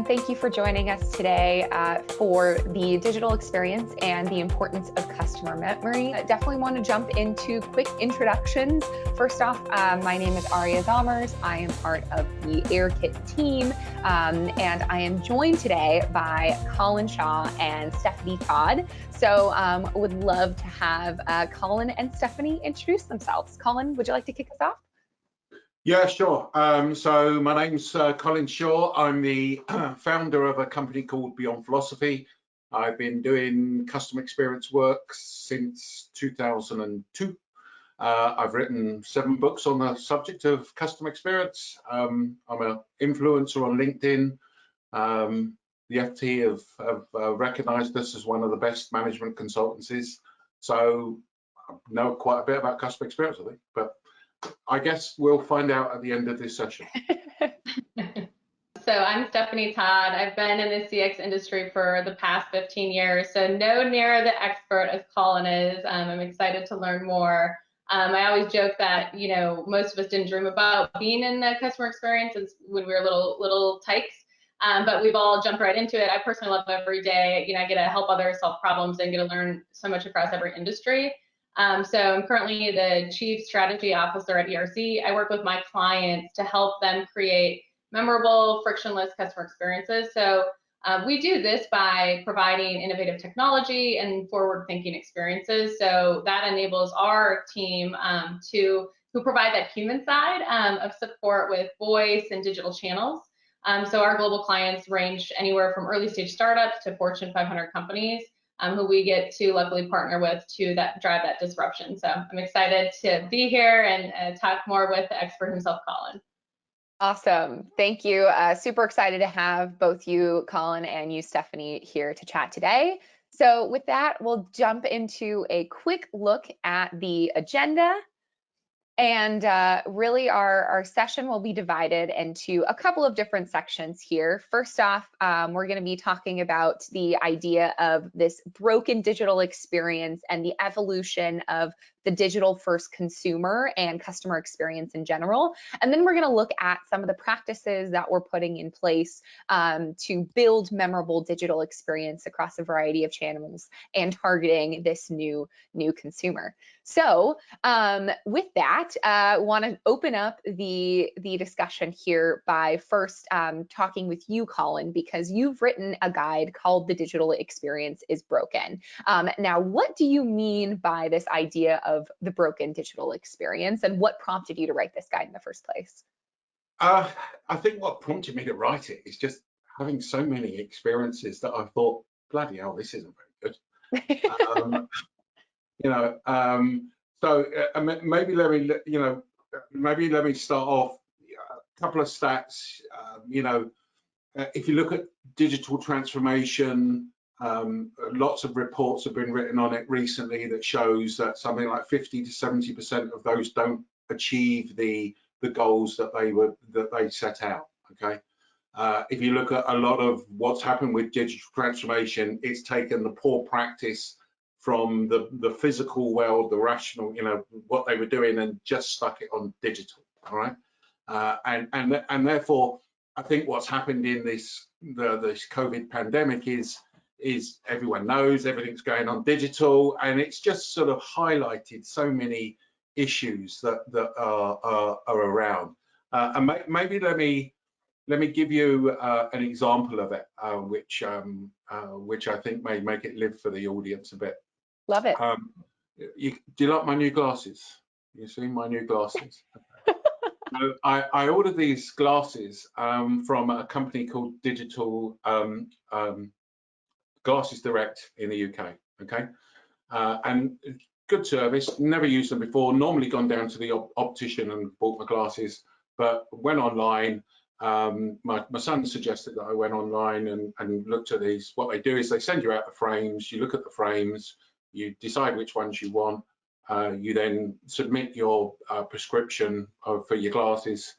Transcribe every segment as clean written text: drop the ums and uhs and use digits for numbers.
thank you for joining us today for the digital experience and the importance of customer memory. I definitely want to jump into quick introductions. First off, my name is Aria Zomers. I am part of the AirKit team, and I am joined today by Colin Shaw and Stephanie Todd. So would love to have Colin and Stephanie introduce themselves. Colin, would you like to kick us off? Yeah, sure. So my name's Colin Shaw. I'm the founder of a company called Beyond Philosophy. I've been doing customer experience work since 2002. I've written 7 books on the subject of customer experience. I'm an influencer on LinkedIn. The FT have recognized us as one of the best management consultancies. So I know quite a bit about customer experience, I think, but I guess we'll find out at the end of this session. So I'm Stephanie Todd. I've been in the CX industry for the past 15 years, so no nearer the expert as Colin is. I'm excited to learn more. I always joke that, you know, most of us didn't dream about being in the customer experience when we were little tykes, but we've all jumped right into it. I personally love every day. You know, I get to help others solve problems and get to learn so much across every industry. So I'm currently the Chief Strategy Officer at ERC. I work with my clients to help them create memorable, frictionless customer experiences. So we do this by providing innovative technology and forward-thinking experiences. So that enables our team who provide that human side of support with voice and digital channels. So our global clients range anywhere from early-stage startups to Fortune 500 companies. Who we get to luckily partner with to drive that disruption. So I'm excited to be here and talk more with the expert himself, Colin. Awesome. Thank you. Super excited to have both you, Colin, and you, Stephanie, here to chat today. So with that, we'll jump into a quick look at the agenda. And really our session will be divided into a couple of different sections here. First off, we're going to be talking about the idea of this broken digital experience and the evolution of the digital first consumer and customer experience in general. And then we're going to look at some of the practices that we're putting in place to build memorable digital experience across a variety of channels and targeting this new consumer. So with that, I want to open up the discussion here by first talking with you, Colin, because you've written a guide called The Digital Experience is Broken. Now, what do you mean by this idea of the broken digital experience, and what prompted you to write this guide in the first place? I think what prompted me to write it is just having so many experiences that I thought, bloody hell, this isn't very good. You know, so maybe let me start off a couple of stats. You know, if you look at digital transformation, lots of reports have been written on it recently that shows that something like 50 to 70% of those don't achieve the goals that they set out. Okay. If you look at a lot of what's happened with digital transformation, it's taken the poor practice from the physical world, the rational, you know, what they were doing, and just stuck it on digital. All right, and therefore, I think what's happened in this COVID pandemic is everyone knows everything's going on digital, and it's just sort of highlighted so many issues that are around. And maybe let me give you an example of it, which I think may make it live for the audience a bit. Love it. Do you like my new glasses? You see my new glasses? So I ordered these glasses from a company called Digital Glasses Direct in the UK. Okay, and good service. Never used them before. Normally gone down to the optician and bought my glasses, but went online. My son suggested that I went online and looked at these. What they do is they send you out the frames. You look at the frames. You decide which ones you want. You then submit your prescription for your glasses,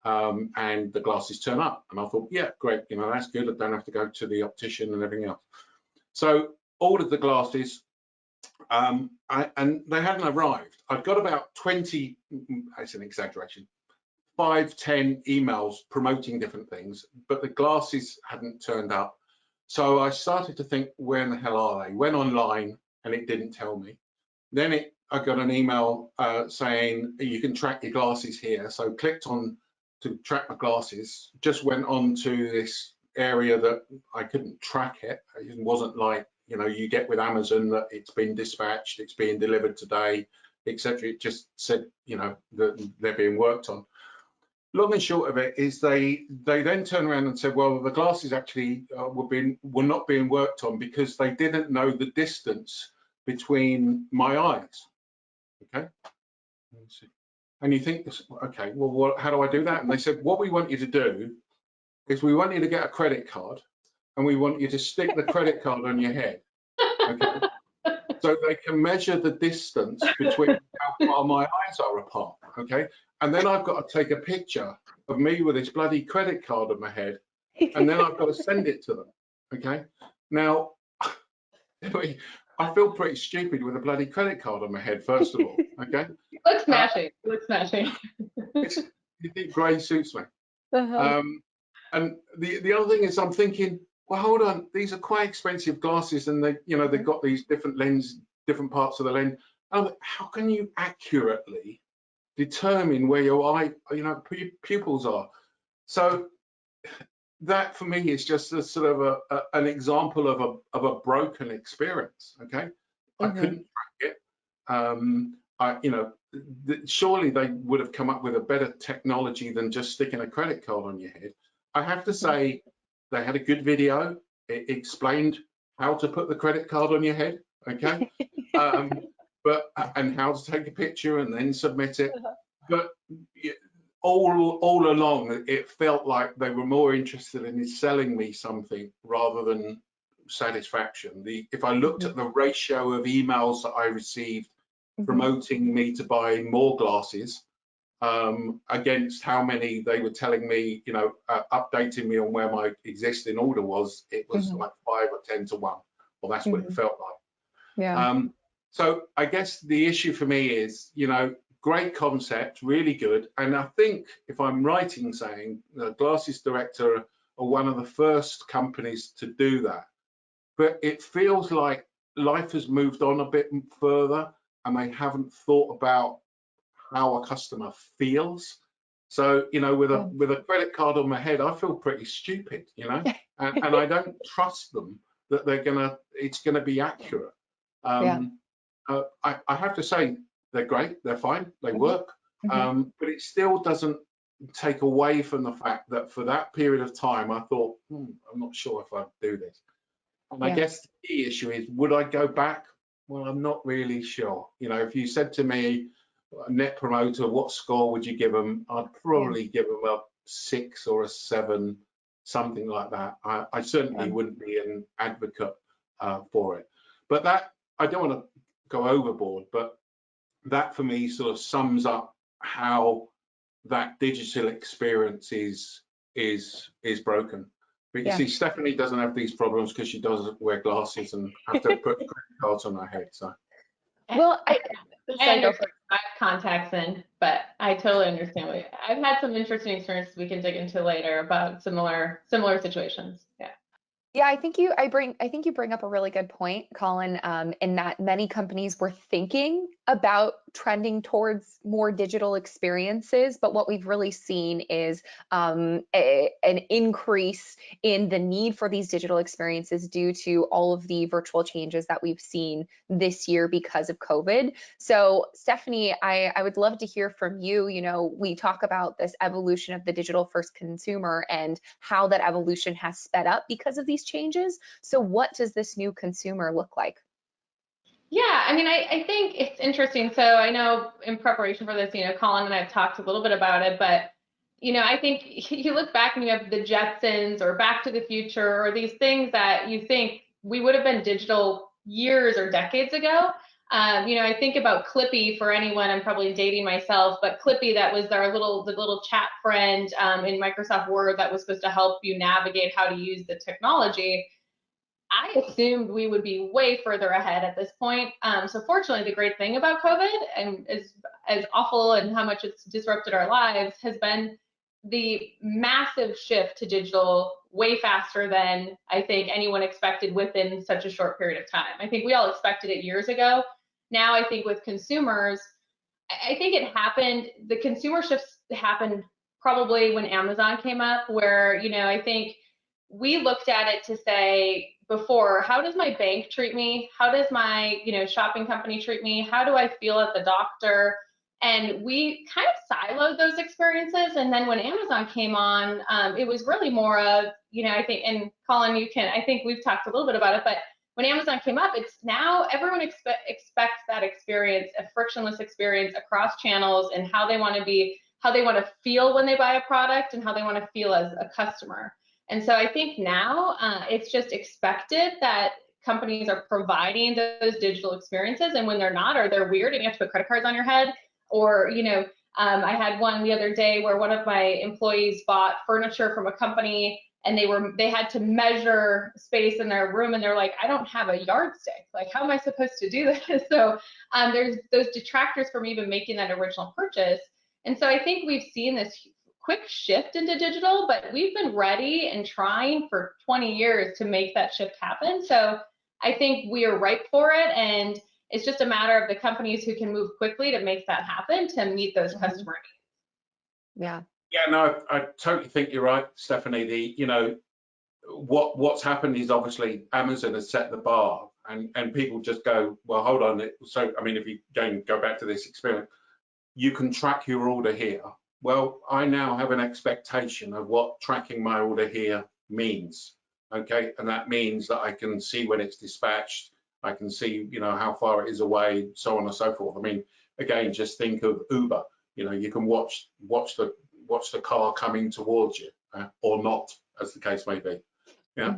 and the glasses turn up. And I thought, yeah, great, you know, that's good. I don't have to go to the optician and everything else. So ordered the glasses, and they hadn't arrived. I've got about 20, it's an exaggeration, 5, 10 emails promoting different things, but the glasses hadn't turned up. So I started to think, where in the hell are they? Went online and it didn't tell me. Then I got an email saying you can track your glasses here. So clicked on to track my glasses, just went on to this area that I couldn't track it. It wasn't like, you know, you get with Amazon that it's been dispatched, it's being delivered today, etc. It just said, you know, that they're being worked on. Long and short of it is they then turned around and said, well, the glasses actually were not being worked on because they didn't know the distance between my eyes. Okay. And you think, okay, well, how do I do that? And they said, what we want you to do is we want you to get a credit card and we want you to stick the credit card on your head. Okay. So they can measure the distance between how far my eyes are apart. Okay. And then I've got to take a picture of me with this bloody credit card on my head, and then I've got to send it to them. Okay. Now, I feel pretty stupid with a bloody credit card on my head, first of all. Okay. Looks smashing. Looks smashing. You think grey suits me. Uh-huh. And the other thing is, I'm thinking, well, hold on, these are quite expensive glasses, and they, you know, they've got these different lens, different parts of the lens. How can you accurately determine where your eye, you know, pupils are? So that for me is just a sort of an example of a broken experience. Okay, I couldn't track it. You know, surely they would have come up with a better technology than just sticking a credit card on your head. I have to say, they had a good video. It explained how to put the credit card on your head. Okay, and how to take a picture and then submit it. But all along, it felt like they were more interested in selling me something rather than satisfaction. If I looked at the ratio of emails that I received promoting me to buy more glasses against how many they were telling me, you know, updating me on where my existing order was, it was like 5 or 10 to 1. Well, that's what it felt like. Yeah. So I guess the issue for me is, you know, great concept, really good. And I think, if I'm right in saying, the Glasses Director are one of the first companies to do that. But it feels like life has moved on a bit further and they haven't thought about how a customer feels. So, you know, with a credit card on my head, I feel pretty stupid, you know, and I don't trust them that it's gonna be accurate. I have to say, they're great, they're fine, they work, but it still doesn't take away from the fact that for that period of time, I thought, I'm not sure if I'd do this. And I guess the key issue is, would I go back? Well, I'm not really sure. You know, if you said to me, Net Promoter, what score would you give them? I'd probably give them a 6 or a 7, something like that. I certainly wouldn't be an advocate for it. But that, I don't want to go overboard, but that for me sort of sums up how that digital experience is broken. But you see, Stephanie doesn't have these problems because she doesn't wear glasses and have to put credit cards on her head. So, well, I understand. I have contacts in, but I totally understand. I've had some interesting experiences we can dig into later about similar situations. Yeah. Yeah, I think you bring up a really good point, Colin, in that many companies were thinking about trending towards more digital experiences, but what we've really seen is an increase in the need for these digital experiences due to all of the virtual changes that we've seen this year because of COVID. So, Stephanie, I would love to hear from you. You know, we talk about this evolution of the digital first consumer and how that evolution has sped up because of these changes. So what does this new consumer look like? Yeah, I mean, I think it's interesting. So I know in preparation for this, you know, Colin and I have talked a little bit about it, but, you know, I think you look back and you have the Jetsons or Back to the Future or these things that you think we would have been digital years or decades ago. You know, I think about Clippy for anyone, I'm probably dating myself, but Clippy, that was the little chat friend in Microsoft Word that was supposed to help you navigate how to use the technology. I assumed we would be way further ahead at this point. So fortunately, the great thing about COVID, and as awful and how much it's disrupted our lives, has been the massive shift to digital way faster than I think anyone expected within such a short period of time. I think we all expected it years ago. Now I think with consumers, I think it happened, the consumer shifts happened probably when Amazon came up, where, I think we looked at it to say before, how does my bank treat me? How does my, shopping company treat me? How do I feel at the doctor? And we kind of siloed those experiences. And then when Amazon came on, it was really more of, I think, and Colin, I think we've talked a little bit about it, but when Amazon came up, it's now everyone expects that experience, a frictionless experience across channels, and how they want to feel when they buy a product, and how they want to feel as a customer. And so I think now it's just expected that companies are providing those digital experiences, and when they're not, or they're weird and you have to put credit cards on your head, or I had one the other day where one of my employees bought furniture from a company, and they had to measure space in their room, and they're like, I don't have a yardstick. Like, how am I supposed to do this? So there's those detractors from even making that original purchase. And so I think we've seen this quick shift into digital, but we've been ready and trying for 20 years to make that shift happen. So I think we are ripe for it, and it's just a matter of the companies who can move quickly to make that happen to meet those customer needs. Yeah. Yeah, no, I totally think you're right, Stephanie. What's happened is obviously Amazon has set the bar, and people just go, well, hold on. So, I mean, if you go back to this experience, you can track your order here. Well, I now have an expectation of what tracking my order here means. Okay, and that means that I can see when it's dispatched. I can see, how far it is away, so on and so forth. I mean, again, just think of Uber. You can watch the car coming towards you, or not, as the case may be. Yeah.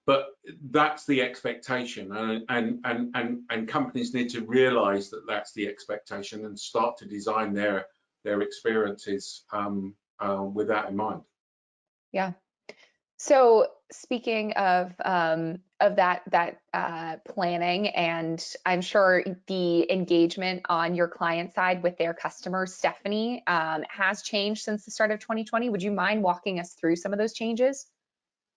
But that's the expectation, and companies need to realise that that's the expectation and start to design their experiences with that in mind. Yeah. So speaking of that planning, and I'm sure the engagement on your client side with their customers, Stephanie, has changed since the start of 2020. Would you mind walking us through some of those changes?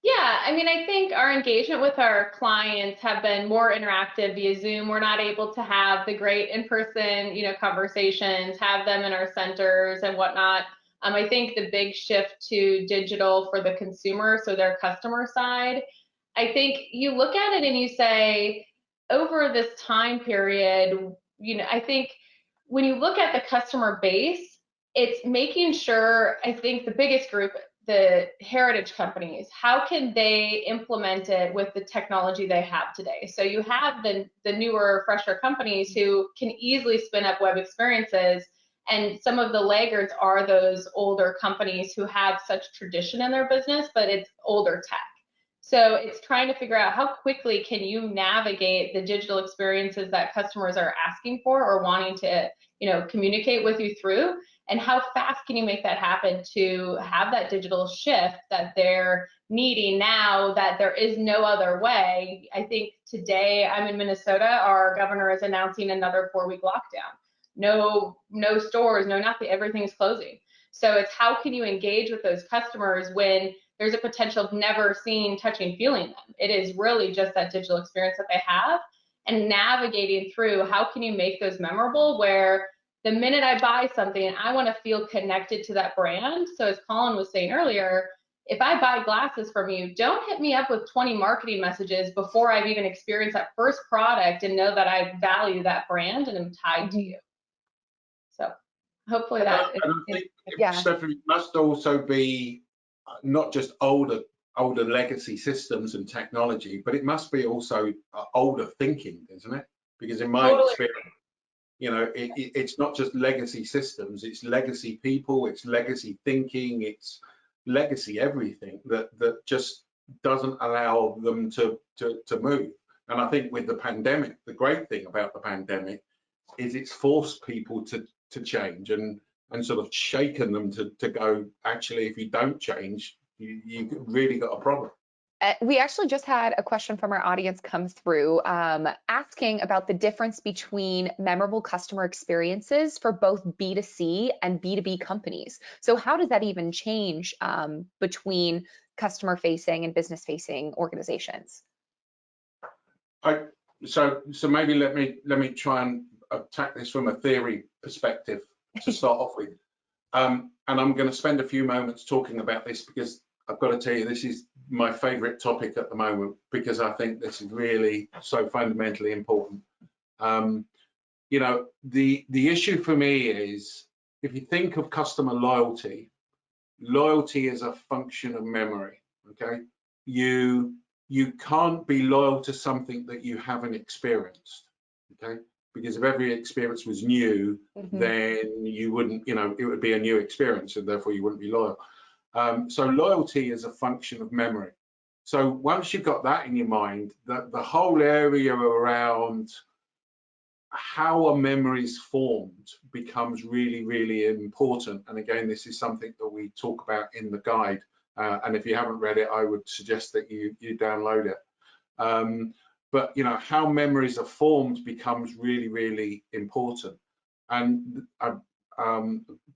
Yeah, I mean, I think our engagement with our clients have been more interactive via Zoom. We're not able to have the great in-person, conversations, have them in our centers and whatnot. I think the big shift to digital for the consumer, so their customer side, I think you look at it and you say, over this time period, I think when you look at the customer base, it's making sure, I think the biggest group, the heritage companies, how can they implement it with the technology they have today? So you have the newer, fresher companies who can easily spin up web experiences, and some of the laggards are those older companies who have such tradition in their business, but it's older tech. So it's trying to figure out how quickly can you navigate the digital experiences that customers are asking for or wanting to, communicate with you through, and how fast can you make that happen to have that digital shift that they're needing now, that there is no other way. I think today, I'm in Minnesota, our governor is announcing another 4-week lockdown. No stores, no nothing, everything's closing. So it's how can you engage with those customers when there's a potential of never seeing, touching, feeling them. It is really just that digital experience that they have, and navigating through how can you make those memorable, where the minute I buy something, I want to feel connected to that brand. So as Colin was saying earlier, if I buy glasses from you, don't hit me up with 20 marketing messages before I've even experienced that first product and know that I value that brand and am tied to you. So hopefully that, yeah. Stephanie, must also be not just older legacy systems and technology, but it must be also older thinking, isn't it? Because in my experience, it's not just legacy systems, it's legacy people, it's legacy thinking, it's legacy everything that just doesn't allow them to move. And I think with the pandemic, the great thing about the pandemic is it's forced people to change and sort of shaken them to go, actually, if you don't change, you really got a problem. We actually just had a question from our audience come through asking about the difference between memorable customer experiences for both B2C and B2B companies. So how does that even change between customer facing and business facing organizations? So maybe let me try and attack this from a theory perspective to start off with. And I'm going to spend a few moments talking about this because I've got to tell you, this is my favorite topic at the moment because I think this is really so fundamentally important. You know, the issue for me is if you think of customer loyalty, loyalty is a function of memory. Okay, you can't be loyal to something that you haven't experienced. Okay, because if every experience was new, then you wouldn't, you know, it would be a new experience and therefore you wouldn't be loyal. So loyalty is a function of memory. So once you've got that in your mind, the whole area around how a memory is formed becomes really, really important. And again, this is something that we talk about in the guide. And if you haven't read it, I would suggest that you download it. But you know, how memories are formed becomes really, really important. And a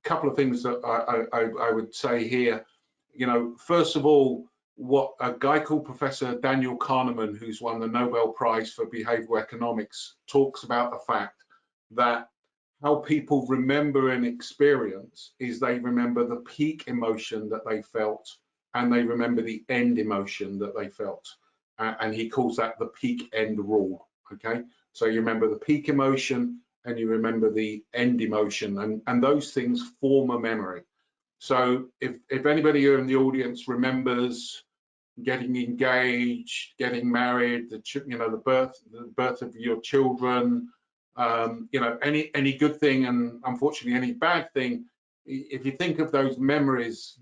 couple of things that I would say here. You know, first of all, what a guy called Professor Daniel Kahneman, who's won the Nobel Prize for Behavioral Economics, talks about the fact that how people remember an experience is they remember the peak emotion that they felt and they remember the end emotion that they felt. And he calls that the peak end rule. Okay, so you remember the peak emotion and you remember the end emotion, and those things form a memory. So if anybody here in the audience remembers getting engaged, getting married, the birth of your children, you know, any good thing and unfortunately any bad thing, if you think of those memories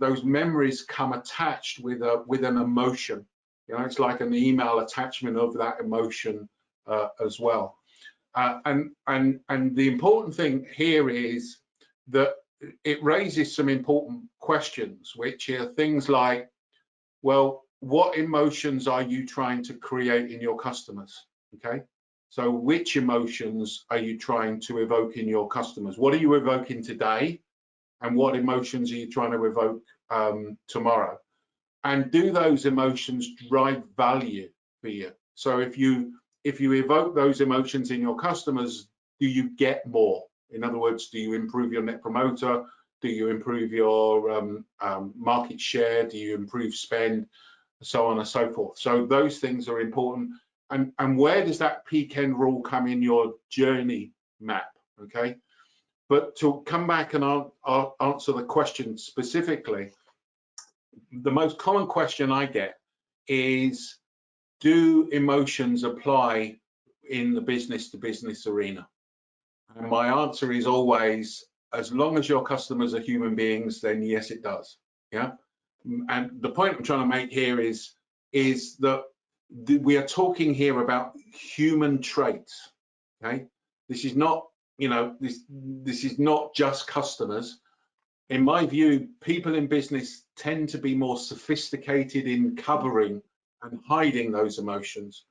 come attached with an emotion. You know, it's like an email attachment of that emotion as well. And the important thing here is that it raises some important questions, which are things like, well, what emotions are you trying to create in your customers? Okay, so which emotions are you trying to evoke in your customers? What are you evoking today, and what emotions are you trying to evoke tomorrow? And do those emotions drive value for you? So if you evoke those emotions in your customers, do you get more? In other words, do you improve your net promoter? Do you improve your market share? Do you improve spend? So on and so forth. So those things are important. And where does that peak end rule come in your journey map? Okay. But to come back and I'll answer the question specifically, the most common question I get is, do emotions apply in the business to business arena? And my answer is always, as long as your customers are human beings, then yes, it does. Yeah. And the point I'm trying to make here is that we are talking here about human traits. Okay. This is not, you know, this is not just customers. In my view, people in business tend to be more sophisticated in covering and hiding those emotions,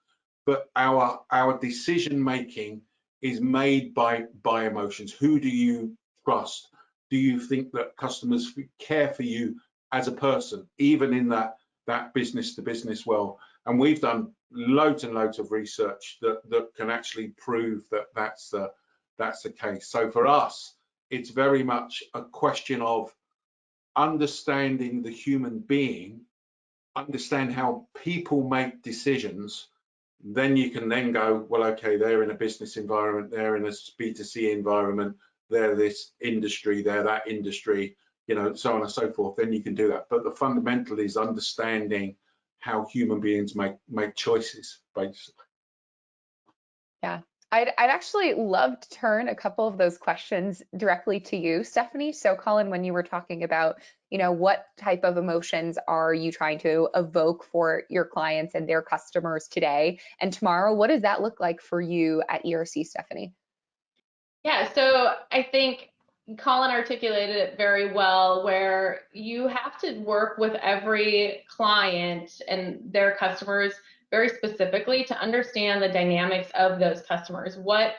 but our decision making is made by emotions. Who do you trust? Do you think that customers care for you as a person, even in that business to business world? And we've done loads and loads of research that can actually prove that that's the case. So for us, it's very much a question of understanding the human being, understand how people make decisions. Then you can then go, well, okay, they're in a business environment, they're in a B2C environment, they're this industry, they're that industry, you know, so on and so forth. Then you can do that. But the fundamental is understanding how human beings make choices, basically. Yeah, I'd actually love to turn a couple of those questions directly to you, Stephanie. So Colin, when you were talking about, you know, what type of emotions are you trying to evoke for your clients and their customers today and tomorrow, what does that look like for you at ERC, Stephanie? Yeah, so I think Colin articulated it very well, where you have to work with every client and their customers very specifically to understand the dynamics of those customers. What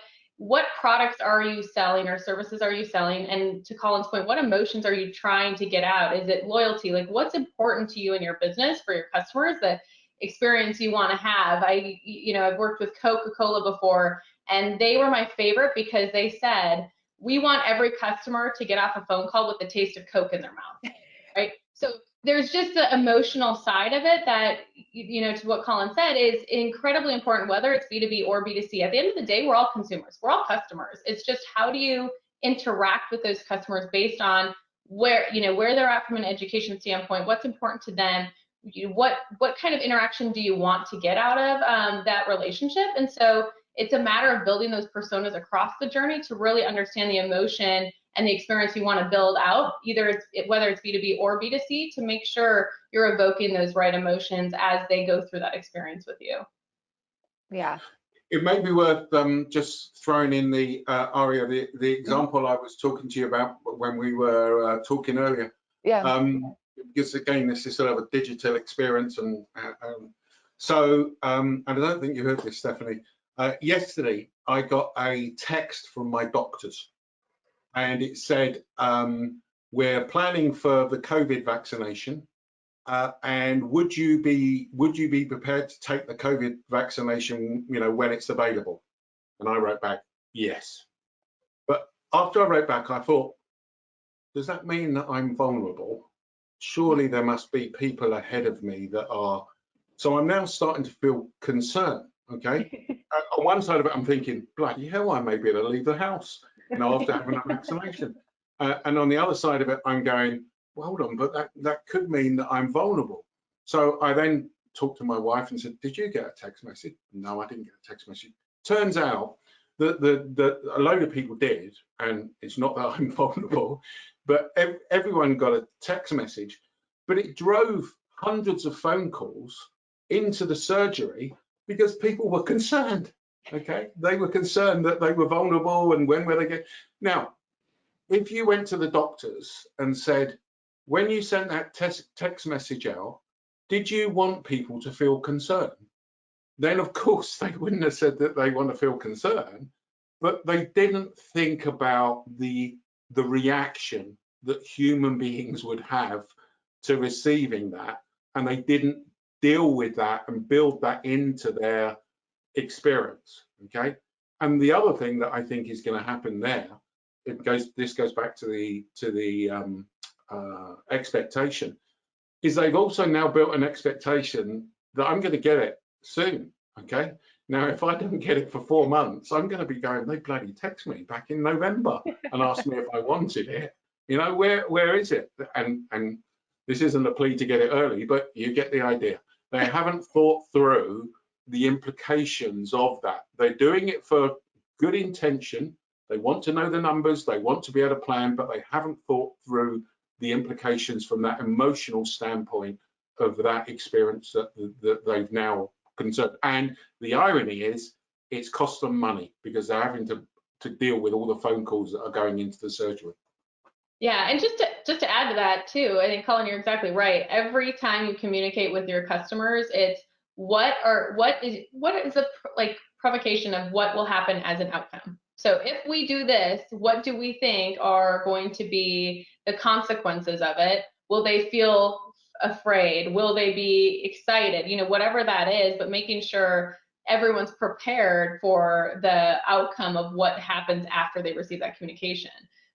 products are you selling or services are you selling? And to Colin's point, what emotions are you trying to get out? Is it loyalty? Like, what's important to you in your business for your customers, the experience you want to have? I've worked with Coca-Cola before, and they were my favorite because they said, we want every customer to get off a phone call with the taste of Coke in their mouth, right? So there's just the emotional side of it that, to what Colin said, is incredibly important, whether it's B2B or B2C. At the end of the day, we're all consumers, we're all customers. It's just, how do you interact with those customers based on where they're at from an education standpoint, what's important to them, what kind of interaction do you want to get out of that relationship? And so it's a matter of building those personas across the journey to really understand the emotion and the experience you want to build out, whether it's B2B or B2C, to make sure you're evoking those right emotions as they go through that experience with you. Yeah. It may be worth just throwing in the Aria, the example I was talking to you about when we were talking earlier. Yeah. Because again, this is sort of a digital experience, and I don't think you heard this, Stephanie. Yesterday, I got a text from my doctors, and it said, we're planning for the COVID vaccination, and would you be prepared to take the COVID vaccination, when it's available? And I wrote back, yes. But after I wrote back, I thought, does that mean that I'm vulnerable? Surely there must be people ahead of me that are. So I'm now starting to feel concerned. Okay. On one side of it, I'm thinking, bloody hell, I may be able to leave the house, after having a vaccination. And on the other side of it, I'm going, well, hold on, but that could mean that I'm vulnerable. So I then talked to my wife and said, did you get a text message? No, I didn't get a text message. Turns out that a load of people did, and it's not that I'm vulnerable, but everyone got a text message, but it drove hundreds of phone calls into the surgery because people were concerned. Okay, they were concerned that they were vulnerable, and when were they get. Now, if you went to the doctors and said, when you sent that text message out, did you want people to feel concerned? Then of course they wouldn't have said that they want to feel concerned, but they didn't think about the reaction that human beings would have to receiving that, and they didn't deal with that and build that into their experience. Okay. And the other thing that I think is going to happen there, this goes back to the expectation, is they've also now built an expectation that I'm going to get it soon. Okay. Now, if I don't get it for 4 months, I'm going to be going, they bloody text me back in November and asked me if I wanted it. Where is it? And this isn't a plea to get it early, but you get the idea. They haven't thought through the implications of that. They're doing it for good intention. They want to know the numbers, they want to be able to plan, but they haven't thought through the implications from that emotional standpoint of that experience that they've now concerned. And the irony is, it's cost them money because they're having to deal with all the phone calls that are going into the surgery. Yeah, and just to add to that too, I think, Colin, you're exactly right. Every time you communicate with your customers, it's what is the provocation of what will happen as an outcome. So if we do this, what do we think are going to be the consequences of it? Will they feel afraid? Will they be excited? Whatever that is, but making sure everyone's prepared for the outcome of what happens after they receive that communication.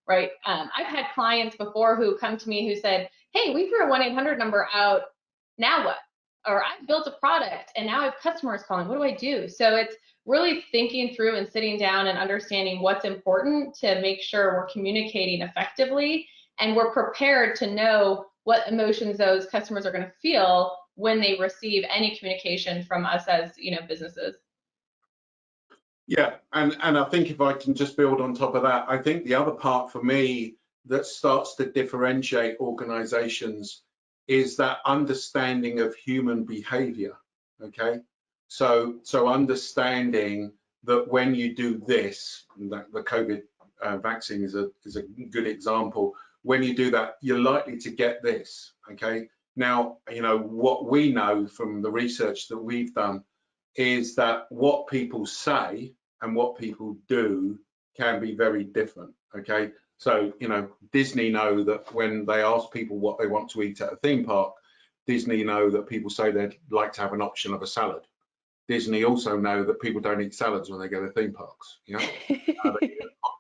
Right. I've had clients before who come to me who said, hey, we threw a 1-800 number out. Now what? Or I've built a product and now I have customers calling. What do I do? So it's really thinking through and sitting down and understanding what's important to make sure we're communicating effectively and we're prepared to know what emotions those customers are going to feel when they receive any communication from us as businesses. Yeah, and I think if I can just build on top of that, I think the other part for me that starts to differentiate organizations is that understanding of human behavior. Okay, so understanding that when you do this, the COVID vaccine is a good example. When you do that, you're likely to get this. Okay. Now, what we know from the research that we've done is that what people say and what people do can be very different. Okay. So, Disney know that when they ask people what they want to eat at a theme park, Disney know that people say they'd like to have an option of a salad. Disney also know that people don't eat salads when they go to theme parks. They eat hot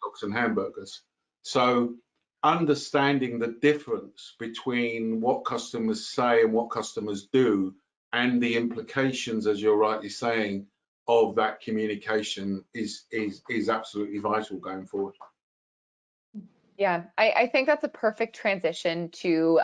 dogs and hamburgers. So understanding the difference between what customers say and what customers do, and the implications, as you're rightly saying, of that communication is absolutely vital going forward. Yeah, I think that's a perfect transition to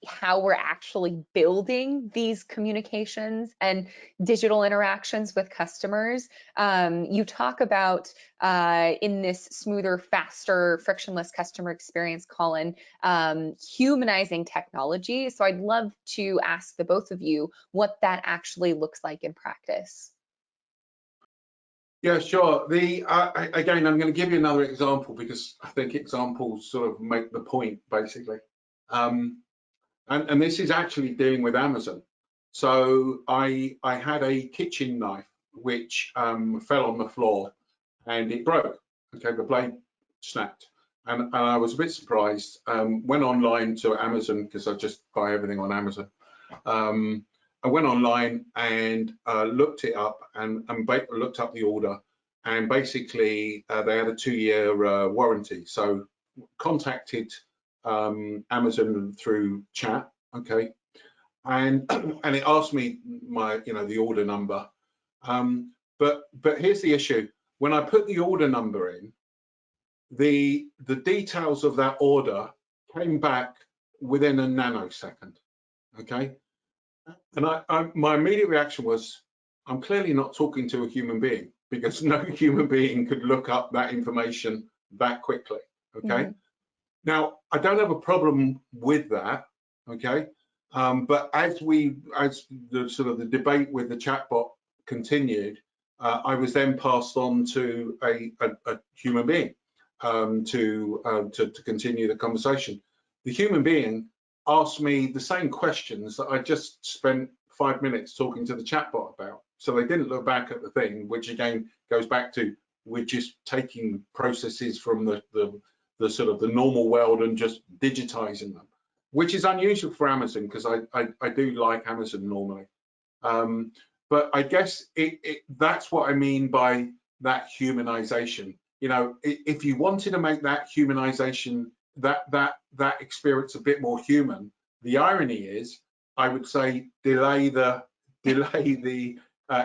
how we're actually building these communications and digital interactions with customers. You talk about in this smoother, faster, frictionless customer experience, Colin, humanizing technology. So I'd love to ask the both of you what that actually looks like in practice. Yeah, sure. Again, I'm going to give you another example because I think examples sort of make the point, basically. And this is actually dealing with Amazon. So I had a kitchen knife which fell on the floor and it broke. Okay, the blade snapped, and I was a bit surprised. Went online to Amazon because I just buy everything on Amazon. I went online and looked it up and looked up the order, and basically they had a 2-year warranty. So contacted Amazon through chat, okay, and it asked me my the order number. But here's the issue: when I put the order number in, the details of that order came back within a nanosecond, okay. And my immediate reaction was, I'm clearly not talking to a human being, because no human being could look up that information that quickly. Okay. Now, I don't have a problem with that. Okay. But as the sort of the debate with the chatbot continued, I was then passed on to a human being to continue the conversation. The human being asked me the same questions that I just spent 5 minutes talking to the chatbot about. So they didn't look back at the thing, which again goes back to, we're just taking processes from the sort of the normal world and just digitizing them, which is unusual for Amazon, because I do like Amazon normally. But I guess that's what I mean by that humanization. If you wanted to make that humanization, that experience a bit more human, the irony is, I would say, delay the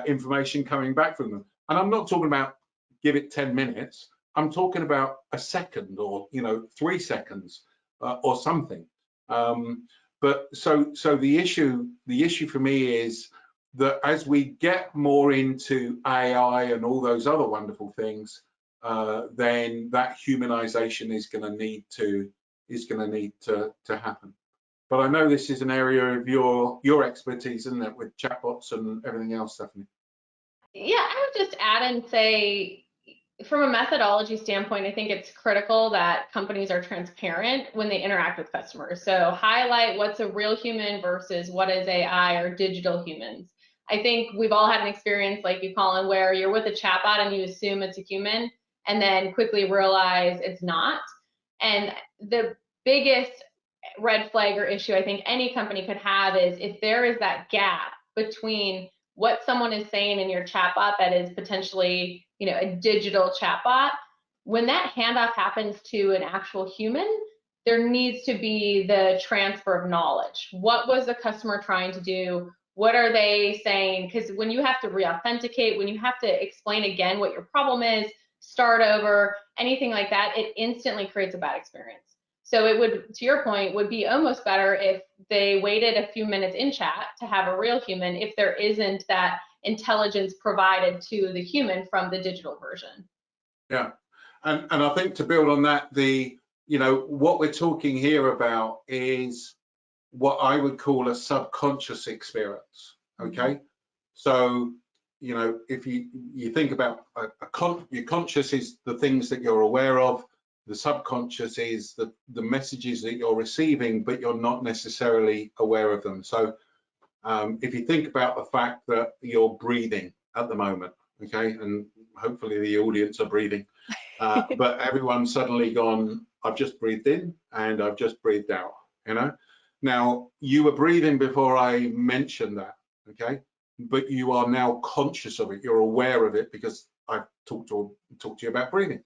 information coming back from them. And I'm not talking about give it 10 minutes. I'm talking about a second, or 3 seconds, or something. But so the issue for me is that as we get more into AI and all those other wonderful things, then that humanization is going to need to happen. But I know this is an area of your expertise, isn't it, with chatbots and everything else, Stephanie? Yeah, I would just add and say, from a methodology standpoint, I think it's critical that companies are transparent when they interact with customers. So highlight what's a real human versus what is AI or digital humans. I think we've all had an experience like you, Colin, where you're with a chatbot and you assume it's a human and then quickly realize it's not. And the biggest red flag or issue I think any company could have is if there is that gap between what someone is saying in your chatbot that is potentially, a digital chatbot. When that handoff happens to an actual human, there needs to be the transfer of knowledge. What was the customer trying to do? What are they saying? Because when you have to re-authenticate, when you have to explain again what your problem is, start over, anything like that, it instantly creates a bad experience. So it would, to your point, would be almost better if they waited a few minutes in chat to have a real human, if there isn't that intelligence provided to the human from the digital version. Yeah, and I think to build on that, what we're talking here about is what I would call a subconscious experience. Okay, so if you think about your conscious is the things that you're aware of, The subconscious is the messages that you're receiving, but you're not necessarily aware of them. So if you think about the fact that you're breathing at the moment, okay, and hopefully the audience are breathing, but everyone's suddenly gone, I've just breathed in and I've just breathed out, you know. Now, you were breathing before I mentioned that, okay, but you are now conscious of it. You're aware of it because I've talked to you about breathing.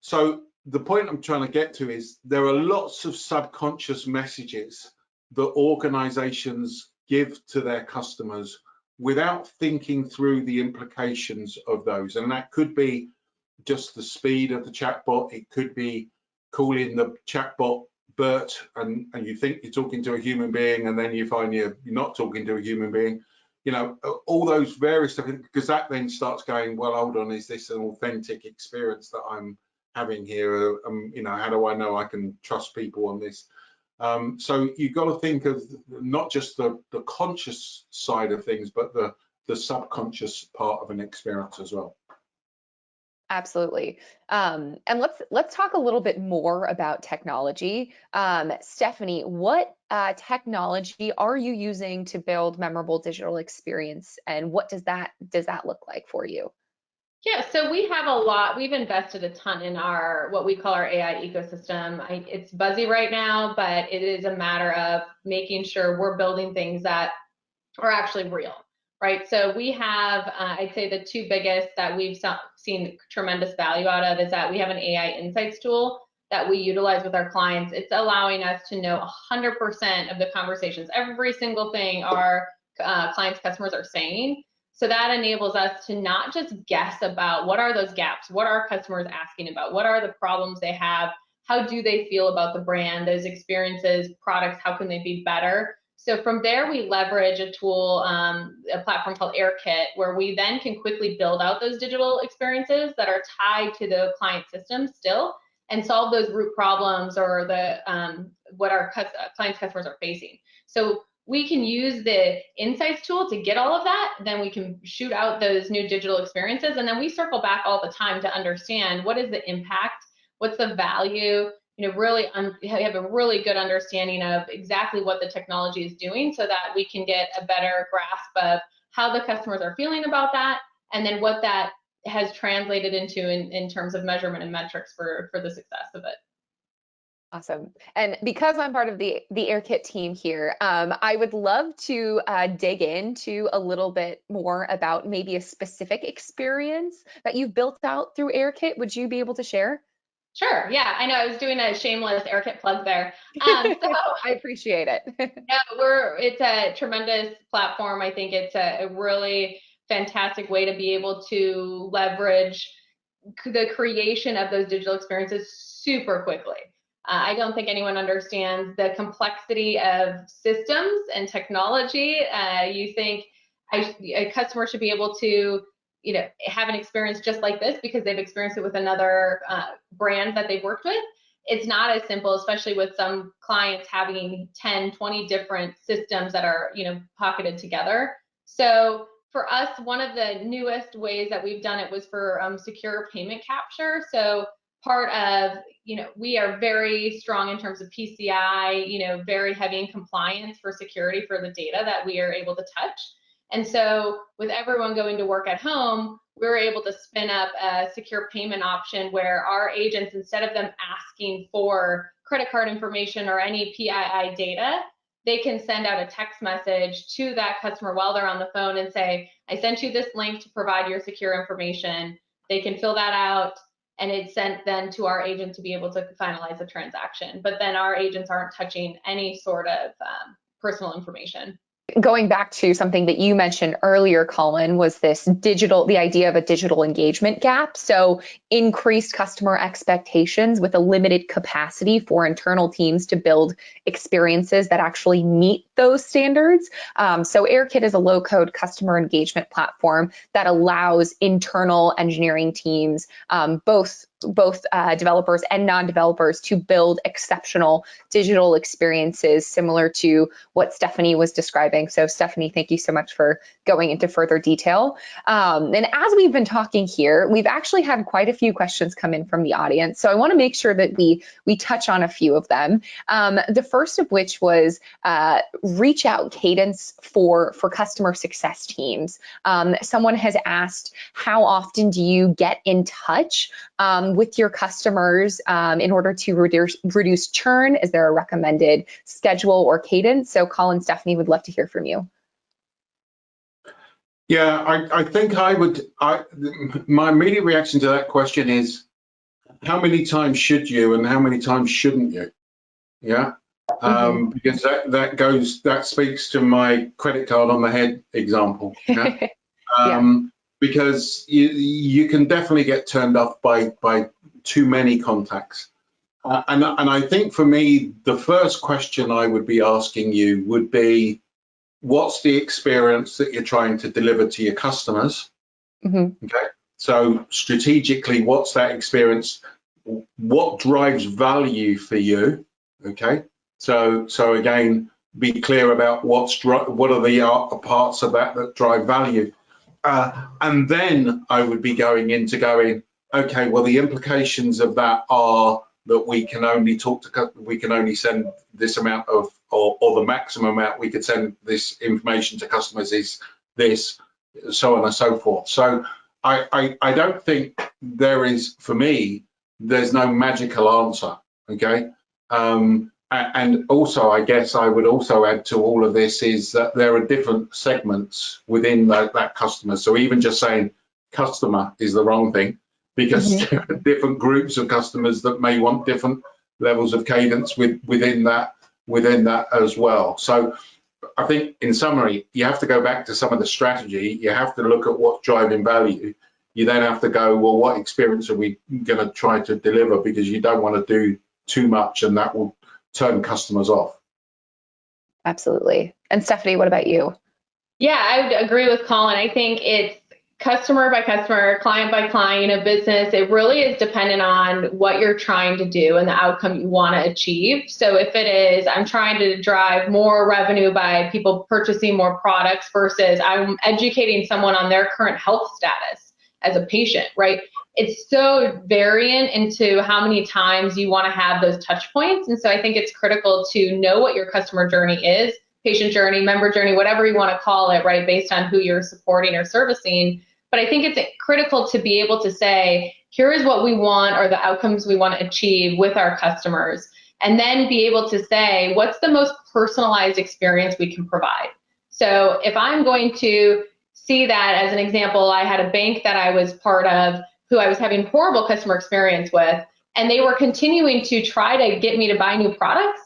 So the point I'm trying to get to is there are lots of subconscious messages that organizations give to their customers without thinking through the implications of those. And that could be just the speed of the chatbot. It could be calling the chatbot Bert and you think you're talking to a human being, and then you find you're not talking to a human being. You know, all those various stuff, because that then starts going, well, hold on, is this an authentic experience that I'm having here? You know, how do I know I can trust people on this? So you've got to think of not just the conscious side of things, but the subconscious part of an experience as well. Absolutely. And let's talk a little bit more about technology. Stephanie, what technology are you using to build memorable digital experience, and what does that look like for you? Yeah, so we have a lot. We've invested a ton in our what we call our AI ecosystem. It's buzzy right now, but it is a matter of making sure we're building things that are actually real, right? So we have, I'd say the two biggest that we've seen tremendous value out of is that we have an AI insights tool that we utilize with our clients. It's allowing us to know 100% of the conversations, every single thing our clients, customers are saying. So that enables us to not just guess about what are those gaps, what are customers asking about, what are the problems they have, how do they feel about the brand, those experiences, products, how can they be better? So from there, we leverage a tool, a platform called AirKit, where we then can quickly build out those digital experiences that are tied to the client system still and solve those root problems or the what our clients' customers are facing. So we can use the insights tool to get all of that, then we can shoot out those new digital experiences, and then we circle back all the time to understand what is the impact, what's the value, you know, really have a really good understanding of exactly what the technology is doing so that we can get a better grasp of how the customers are feeling about that, and then what that has translated into in terms of measurement and metrics for the success of it. Awesome. And because I'm part of the AirKit team here, I would love to dig into a little bit more about maybe a specific experience that you've built out through AirKit. Would you be able to share? Sure. Yeah, I know I was doing a shameless AirKit plug there. So I appreciate it. yeah, it's a tremendous platform. I think it's a really fantastic way to be able to leverage the creation of those digital experiences super quickly. I don't think anyone understands the complexity of systems and technology. You think a customer should be able to, you know, have an experience just like this because they've experienced it with another brand that they've worked with. It's not as simple, especially with some clients having 10, 20 different systems that are, you know, pocketed together. So for us, one of the newest ways that we've done it was for secure payment capture. So part of, you know, we are very strong in terms of PCI, you know, very heavy in compliance for security for the data that we are able to touch. And so with everyone going to work at home, we were able to spin up a secure payment option where our agents, instead of them asking for credit card information or any PII data, they can send out a text message to that customer while they're on the phone and say, I sent you this link to provide your secure information. They can fill that out, and it's sent then to our agent to be able to finalize the transaction. But then our agents aren't touching any sort of personal information. Going back to something that you mentioned earlier, Colin, was the idea of a digital engagement gap. So increased customer expectations with a limited capacity for internal teams to build experiences that actually meet those standards. So AirKit is a low-code customer engagement platform that allows internal engineering teams, both developers and non-developers, to build exceptional digital experiences similar to what Stephanie was describing. So Stephanie, thank you so much for going into further detail. And as we've been talking here, we've actually had quite a few questions come in from the audience. So I want to make sure that we touch on a few of them. The first of which was reach out cadence for customer success teams. Someone has asked, how often do you get in touch with your customers in order to reduce churn? Is there a recommended schedule or cadence? So Colin, Stephanie, would love to hear from you. Yeah, I think my immediate reaction to that question is, how many times should you and how many times shouldn't you? Yeah, because that speaks to my credit card on the head example. Yeah, Yeah. Because you can definitely get turned off by too many contacts. And I think for me, the first question I would be asking you would be, what's the experience that you're trying to deliver to your customers? Okay, so strategically, what's that experience? What drives value for you? Okay, so again, be clear about what are the parts of that drive value, and then I would be going, okay, well, the implications of that are that we can only send this amount of, or the maximum amount we could send this information to customers is this, so on and so forth. So I don't think there is, for me, there's no magical answer, okay? And also, I guess I would also add to all of this is that there are different segments within that customer. So even just saying customer is the wrong thing, because there are different groups of customers that may want different levels of cadence within that as well. So I think, in summary, you have to go back to some of the strategy. You have to look at what's driving value. You then have to go, well, what experience are we going to try to deliver? Because you don't want to do too much, and that will turn customers off. Absolutely. And Stephanie, what about you? Yeah, I would agree with Colin. I think it's customer by customer, client by client, business. It really is dependent on what you're trying to do and the outcome you want to achieve. So if it is, I'm trying to drive more revenue by people purchasing more products versus I'm educating someone on their current health status as a patient, right? It's so variant into how many times you want to have those touch points. And so I think it's critical to know what your customer journey is, patient journey, member journey, whatever you want to call it, right, based on who you're supporting or servicing. But I think it's critical to be able to say, here is what we want or the outcomes we want to achieve with our customers. And then be able to say, what's the most personalized experience we can provide? So if I'm going to see that as an example, I had a bank that I was part of who I was having horrible customer experience with, and they were continuing to try to get me to buy new products.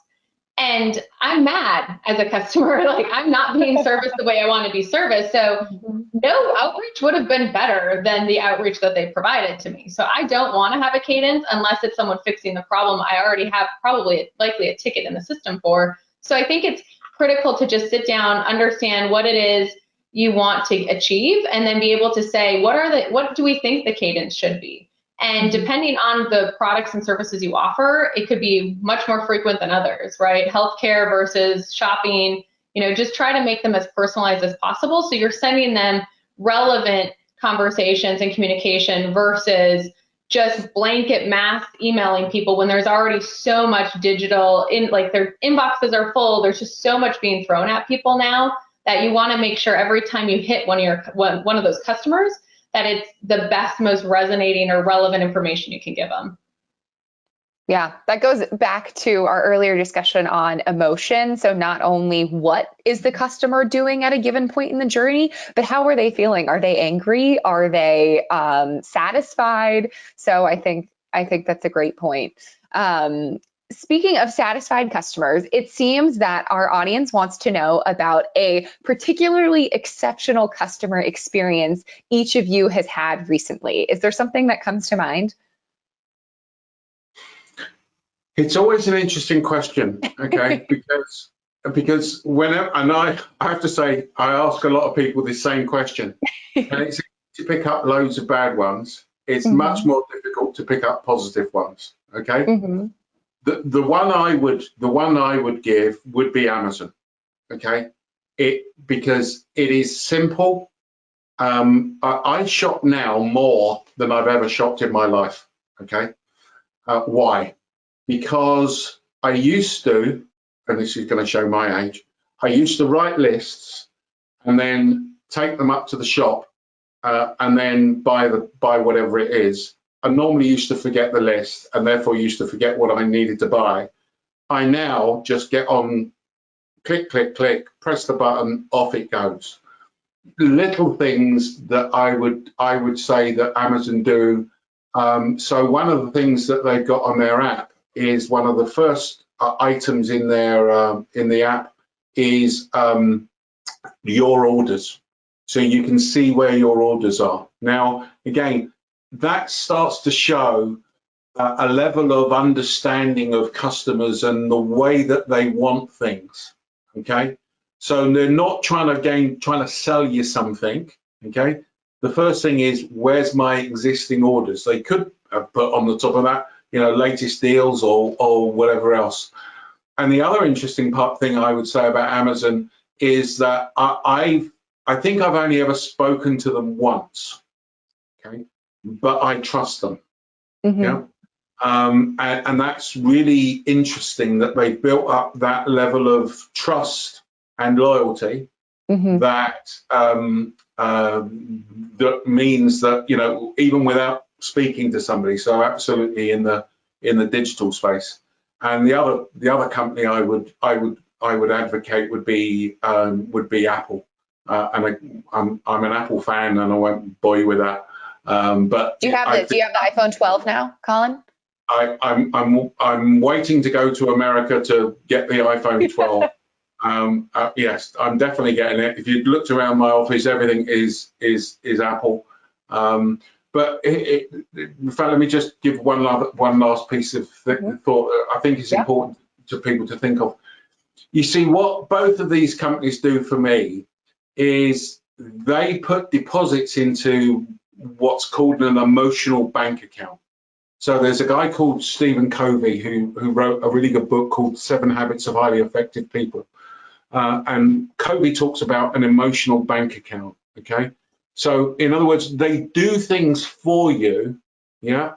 And I'm mad as a customer, like I'm not being serviced the way I want to be serviced. So no outreach would have been better than the outreach that they provided to me. So I don't want to have a cadence unless it's someone fixing the problem I already have likely a ticket in the system for. So I think it's critical to just sit down, understand what it is you want to achieve, and then be able to say, what do we think the cadence should be? And depending on the products and services you offer, it could be much more frequent than others, right? Healthcare versus shopping, just try to make them as personalized as possible. So you're sending them relevant conversations and communication versus just blanket mass emailing people when there's already so much digital their inboxes are full. There's just so much being thrown at people now that you want to make sure every time you hit one of those customers that it's the best, most resonating or relevant information you can give them. Yeah, that goes back to our earlier discussion on emotion. So not only what is the customer doing at a given point in the journey, but how are they feeling? Are they angry? Are they satisfied? So I think that's a great point. Speaking of satisfied customers, it seems that our audience wants to know about a particularly exceptional customer experience each of you has had recently. Is there something that comes to mind? It's always an interesting question, okay? Because because whenever, and I have to say, I ask a lot of people the same question, and it's easy to pick up loads of bad ones. It's much more difficult to pick up positive ones. Okay. The one I would give would be Amazon. Okay, because it is simple. I shop now more than I've ever shopped in my life. Okay, why? Because I used to, and this is going to show my age, I used to write lists and then take them up to the shop and then buy whatever it is. I normally used to forget the list and therefore used to forget what I needed to buy. I now just get on, click, click, click, press the button, off it goes. Little things that I would say that Amazon do. So one of the things that they've got on their app is one of the first items in the app is your orders, so you can see where your orders are. Now, again, that starts to show a level of understanding of customers and the way that they want things. Okay, so they're not trying to sell you something. Okay, the first thing is, where's my existing orders? They could have put on the top of that, latest deals or whatever else. And the other interesting thing I would say about Amazon is that I think I've only ever spoken to them once. Okay, but I trust them. Yeah. And that's really interesting that they built up that level of trust and loyalty that that means that even without speaking to somebody. So absolutely in the digital space. And the other company I would advocate would be Apple. And I'm an Apple fan, and I won't bore you with that. But do you have the iPhone 12 now, Colin? I'm waiting to go to America to get the iPhone 12. Yes, I'm definitely getting it. If you looked around my office, everything is Apple. But in fact, let me just give one last piece of thought that I think is important to people to think of. You see, what both of these companies do for me is they put deposits into what's called an emotional bank account. So there's a guy called Stephen Covey who wrote a really good book called 7 Habits of Highly Effective People. And Covey talks about an emotional bank account, okay? So in other words, they do things for you, yeah,